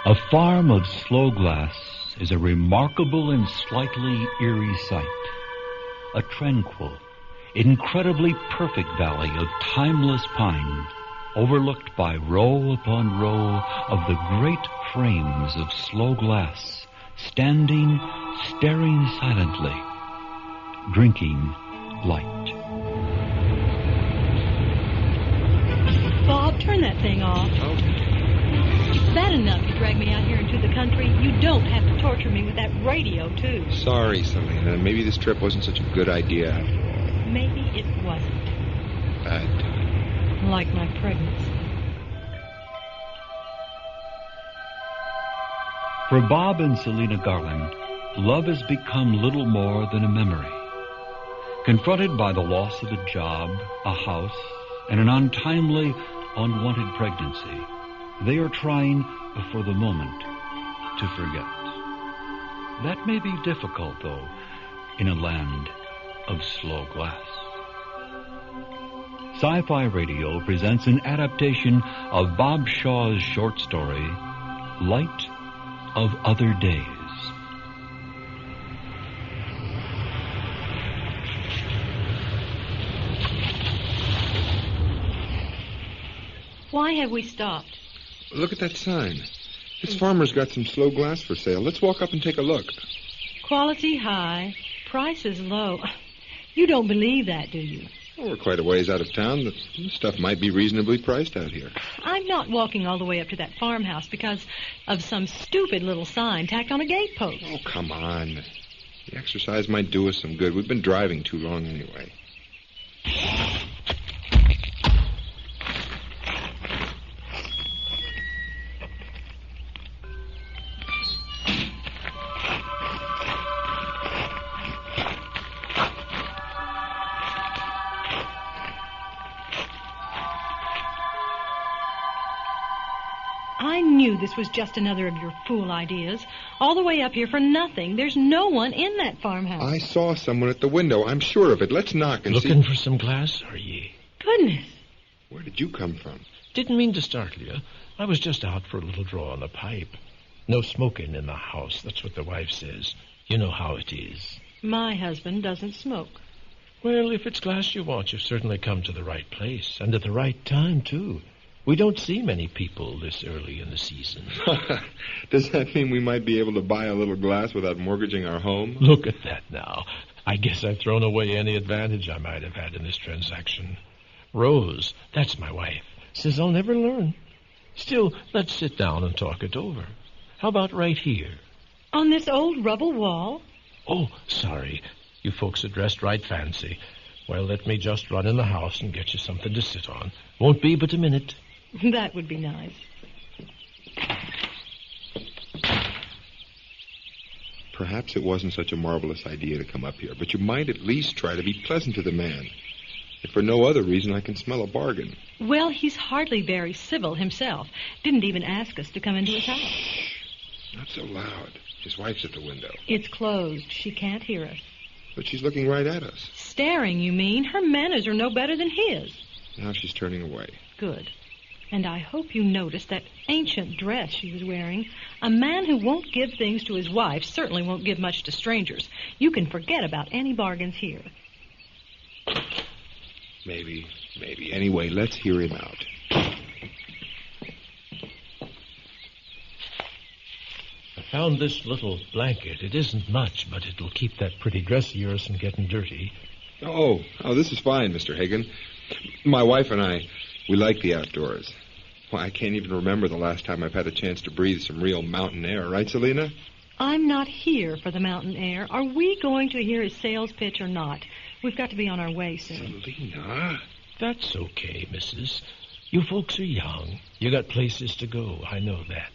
A farm of sloe glass is a remarkable and slightly eerie sight. A tranquil, incredibly perfect valley of timeless pine, overlooked by row upon row of the great frames of sloe glass, standing, staring silently, drinking light. Bob, turn that thing off. Okay. It's bad enough you drag me out here into the country. You don't have to torture me with that radio, too. Sorry, Selina. Maybe this trip wasn't such a good idea after all. Maybe it wasn't. Bad time. Like my pregnancy. For Bob and Selina Garland, love has become little more than a memory. Confronted by the loss of a job, a house, and an untimely, unwanted pregnancy, they are trying, for the moment, to forget. That may be difficult, though, in a land of slow glass. Sci-Fi Radio presents an adaptation of Bob Shaw's short story, Light of Other Days. Why have we stopped? Look at that sign. This farmer's got some sloe glass for sale. Let's walk up and take a look. Quality high, prices low. You don't believe that, do you? Well, we're quite a ways out of town. The stuff might be reasonably priced out here. I'm not walking all the way up to that farmhouse because of some stupid little sign tacked on a gatepost. Oh, come on. The exercise might do us some good. We've been driving too long anyway. I knew this was just another of your fool ideas. All the way up here for nothing. There's no one in that farmhouse. I saw someone at the window. I'm sure of it. Let's knock and see. Looking for some glass, are ye? Goodness. Where did you come from? Didn't mean to startle you. I was just out for a little draw on the pipe. No smoking in the house. That's what the wife says. You know how it is. My husband doesn't smoke. Well, if it's glass you want, you've certainly come to the right place. And at the right time, too. We don't see many people this early in the season. Does that mean we might be able to buy a little glass without mortgaging our home? Look at that now. I guess I've thrown away any advantage I might have had in this transaction. Rose, that's my wife, says I'll never learn. Still, let's sit down and talk it over. How about right here? On this old rubble wall? Oh, sorry. You folks are dressed right fancy. Well, let me just run in the house and get you something to sit on. Won't be but a minute. That would be nice. Perhaps it wasn't such a marvelous idea to come up here, but you might at least try to be pleasant to the man. If for no other reason, I can smell a bargain. Well, he's hardly very civil himself. Didn't even ask us to come into his house. Not so loud. His wife's at the window. It's closed. She can't hear us. But she's looking right at us. Staring, you mean? Her manners are no better than his. Now she's turning away. Good. And I hope you noticed that ancient dress she was wearing. A man who won't give things to his wife certainly won't give much to strangers. You can forget about any bargains here. Maybe. Anyway, let's hear him out. I found this little blanket. It isn't much, but it'll keep that pretty dress of yours from getting dirty. Oh, this is fine, Mr. Hagan. My wife and I, we like the outdoors. Why, I can't even remember the last time I've had a chance to breathe some real mountain air, right, Selina? I'm not here for the mountain air. Are we going to hear his sales pitch or not? We've got to be on our way soon. Selina? That's okay, missus. You folks are young. You got places to go. I know that.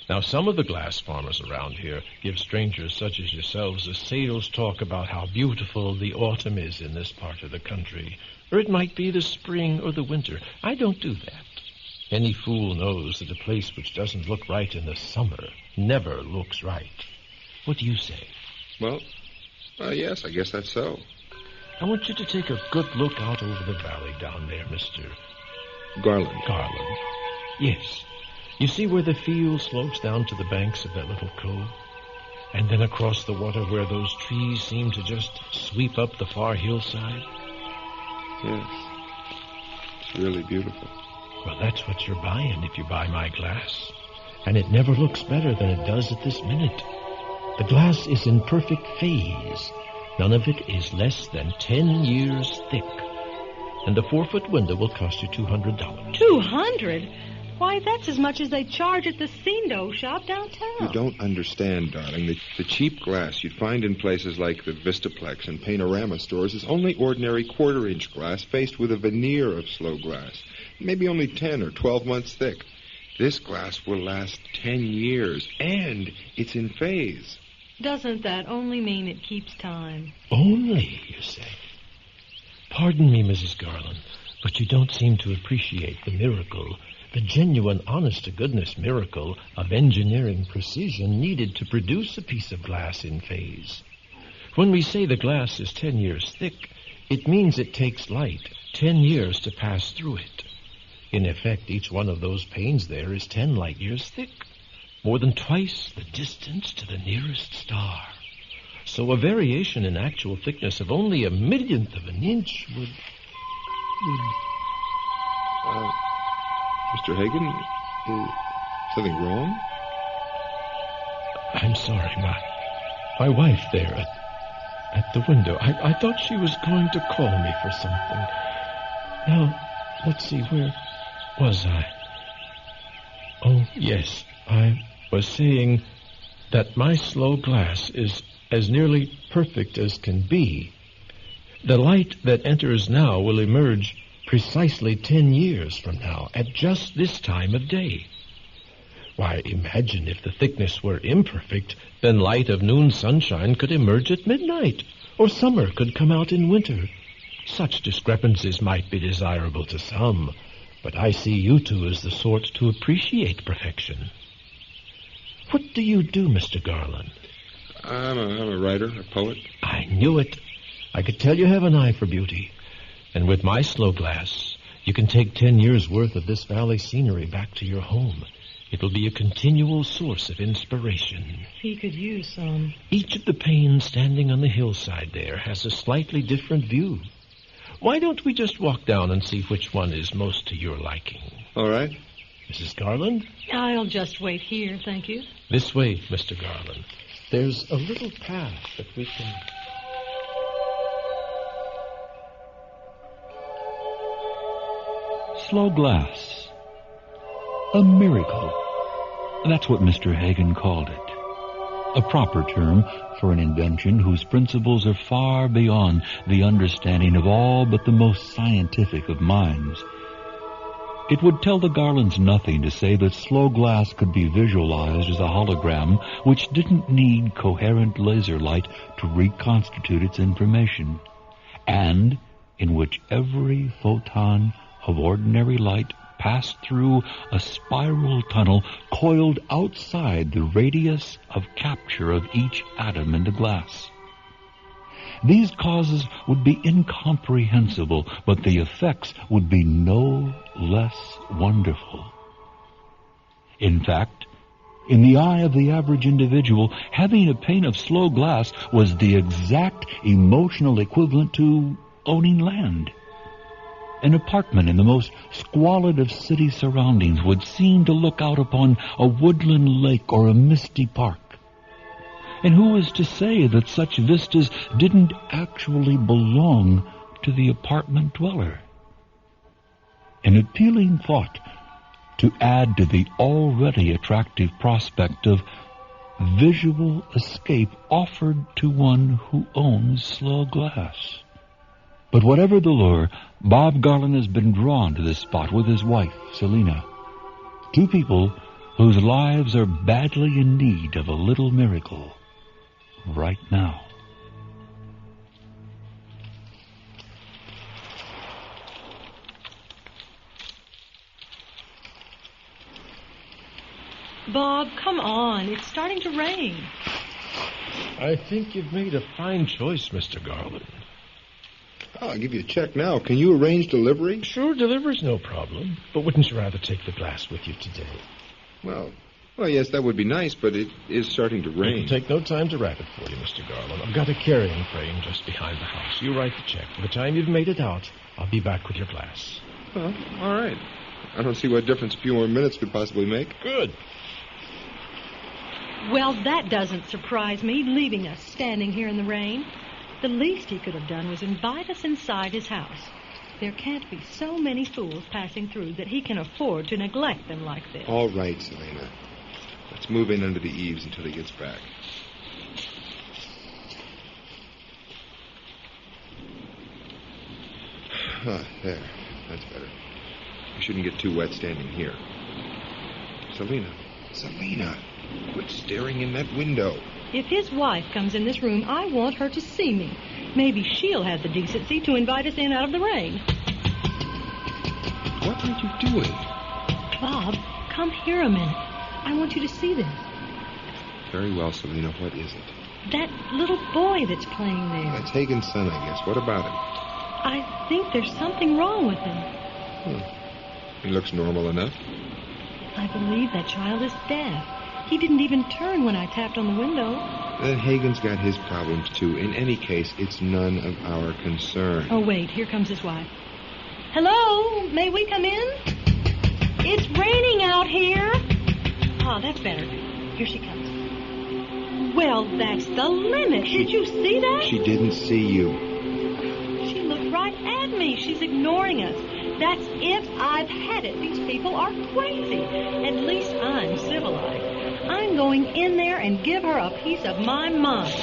Now, some of the glass farmers around here give strangers such as yourselves a sales talk about how beautiful the autumn is in this part of the country. Or it might be the spring or the winter. I don't do that. Any fool knows that a place which doesn't look right in the summer never looks right. What do you say? Well, yes, I guess that's so. I want you to take a good look out over the valley down there, Mr. Garland. Garland. Yes. You see where the field slopes down to the banks of that little cove? And then across the water where those trees seem to just sweep up the far hillside? Yes. It's really beautiful. Well, that's what you're buying if you buy my glass. And it never looks better than it does at this minute. The glass is in perfect phase. None of it is less than 10 years thick. And the 4-foot window will cost you $200. $200? Why, that's as much as they charge at the Cindo shop downtown. You don't understand, darling. The cheap glass you'd find in places like the Vistaplex and Panorama stores is only ordinary quarter-inch glass faced with a veneer of slow glass. Maybe only 10 or 12 months thick. This glass will last 10 years, and it's in phase. Doesn't that only mean it keeps time? Only, you say? Pardon me, Mrs. Garland, but you don't seem to appreciate the miracle, the genuine, honest-to-goodness miracle of engineering precision needed to produce a piece of glass in phase. When we say the glass is 10 years thick, it means it takes light 10 years to pass through it. In effect, each one of those panes there is 10 light years thick, more than twice the distance to the nearest star. So a variation in actual thickness of only 1/millionth of an inch would... Mr. Hagen, is something wrong? I'm sorry, my wife there at the window. I thought she was going to call me for something. Now, let's see, where was I? Oh, yes, I was saying that my slow glass is as nearly perfect as can be. The light that enters now will emerge precisely 10 years from now, at just this time of day. Why, imagine if the thickness were imperfect, then light of noon sunshine could emerge at midnight, or summer could come out in winter. Such discrepancies might be desirable to some, but I see you two as the sort to appreciate perfection. What do you do, Mr. Garland? I'm a writer, a poet. I knew it. I could tell you have an eye for beauty. And with my slow glass, you can take 10 years' worth of this valley scenery back to your home. It'll be a continual source of inspiration. He could use some. Each of the panes standing on the hillside there has a slightly different view. Why don't we just walk down and see which one is most to your liking? All right. Mrs. Garland? I'll just wait here, thank you. This way, Mr. Garland. There's a little path that we can... Slow glass. A miracle. That's what Mr. Hagen called it. A proper term for an invention whose principles are far beyond the understanding of all but the most scientific of minds. It would tell the Garlands nothing to say that slow glass could be visualized as a hologram which didn't need coherent laser light to reconstitute its information, and in which every photon of ordinary light passed through a spiral tunnel coiled outside the radius of capture of each atom in the glass. These causes would be incomprehensible, but the effects would be no less wonderful. In fact, in the eye of the average individual, having a pane of slow glass was the exact emotional equivalent to owning land. An apartment in the most squalid of city surroundings would seem to look out upon a woodland lake or a misty park. And who is to say that such vistas didn't actually belong to the apartment dweller? An appealing thought to add to the already attractive prospect of visual escape offered to one who owns slow glass. But whatever the lure, Bob Garland has been drawn to this spot with his wife, Selina. Two people whose lives are badly in need of a little miracle right now. Bob, come on. It's starting to rain. I think you've made a fine choice, Mr. Garland. I'll give you a check now. Can you arrange delivery? Sure, delivery's no problem. But wouldn't you rather take the glass with you today? Well, yes, that would be nice, but it is starting to rain. It'll take no time to wrap it for you, Mr. Garland. I've got a carrying frame just behind the house. You write the check. By the time you've made it out, I'll be back with your glass. Well, all right. I don't see what difference a few more minutes could possibly make. Good. Well, that doesn't surprise me, leaving us standing here in the rain. The least he could have done was invite us inside his house. There can't be so many fools passing through that he can afford to neglect them like this. All right, Selina. Let's move in under the eaves until he gets back. There. That's better. You shouldn't get too wet standing here. Selina, quit staring in that window. If his wife comes in this room, I want her to see me. Maybe she'll have the decency to invite us in out of the rain. What are you doing? Bob, come here a minute. I want you to see this. Very well, Selina. What is it? That little boy that's playing there. That's Hagen's son, I guess. What about him? I think there's something wrong with him. He looks normal enough. I believe that child is deaf. He didn't even turn when I tapped on the window. Then Hagen's got his problems, too. In any case, it's none of our concern. Oh, wait. Here comes his wife. Hello? May we come in? It's raining out here. Oh, that's better. Here she comes. Well, that's the limit. Did you see that? She didn't see you. She looked right at me. She's ignoring us. That's if I've had it. These people are crazy. At least I'm civilized. I'm going in there and give her a piece of my mind.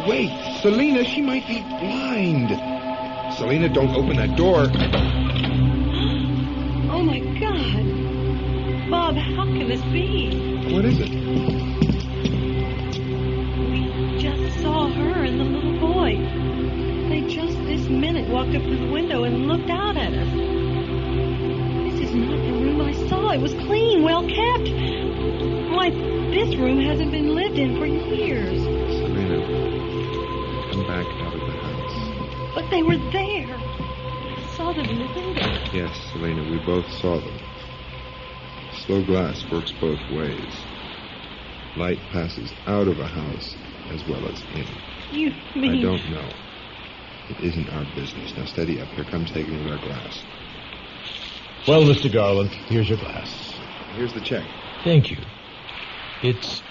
Wait, Selina, she might be blind. Selina, don't open that door. Oh, my God. Bob, how can this be? What is it? We just saw her and the little boy. They just this minute walked up to the window and looked out at us. This is not the room I saw. It was clean, well kept. Why, this room hasn't been lived in for years. Selina, come back out of the house. But they were there. I saw them in the window. Yes, Selina, we both saw them. Slow glass works both ways. Light passes out of a house as well as in. You mean... I don't know. It isn't our business. Now steady up. Here comes Hagen with our glass. Well, Mr. Garland, here's your glass. Here's the check. Thank you. It's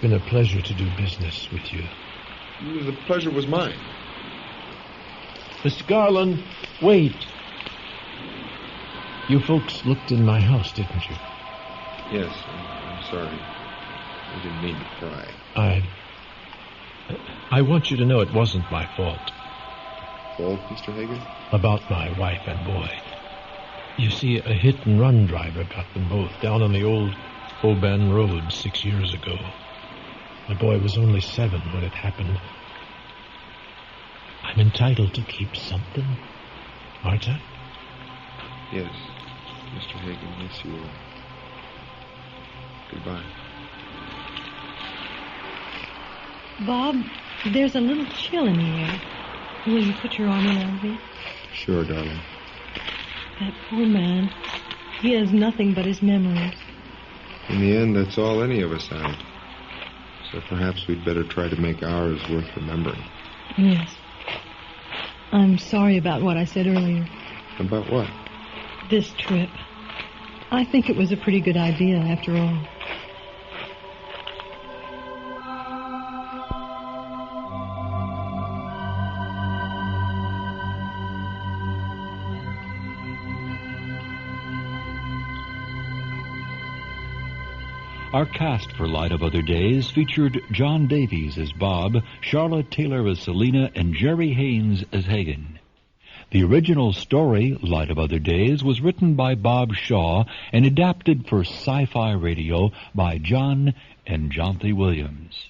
been a pleasure to do business with you. The pleasure was mine. Mr. Garland, wait. You folks looked in my house, didn't you? Yes, I'm sorry. I didn't mean to pry. I want you to know it wasn't my fault. Fault, Mr. Hagen? About my wife and boy. You see, a hit-and-run driver got them both down on the old Oban Road 6 years ago. My boy was only 7 when it happened. I'm entitled to keep something, aren't I? Yes, Mr. Hagen, yes, you are. Goodbye. Bob, there's a little chill in the air. Will you put your arm around me? Sure, darling. That poor man. He has nothing but his memories. In the end, that's all any of us have. So perhaps we'd better try to make ours worth remembering. Yes. I'm sorry about what I said earlier. About what? This trip. I think it was a pretty good idea, after all. Our cast for Light of Other Days featured John Davies as Bob, Charlotte Taylor as Selina, and Jerry Haynes as Hagen. The original story, Light of Other Days, was written by Bob Shaw and adapted for Sci-Fi Radio by John and Jonathan Williams.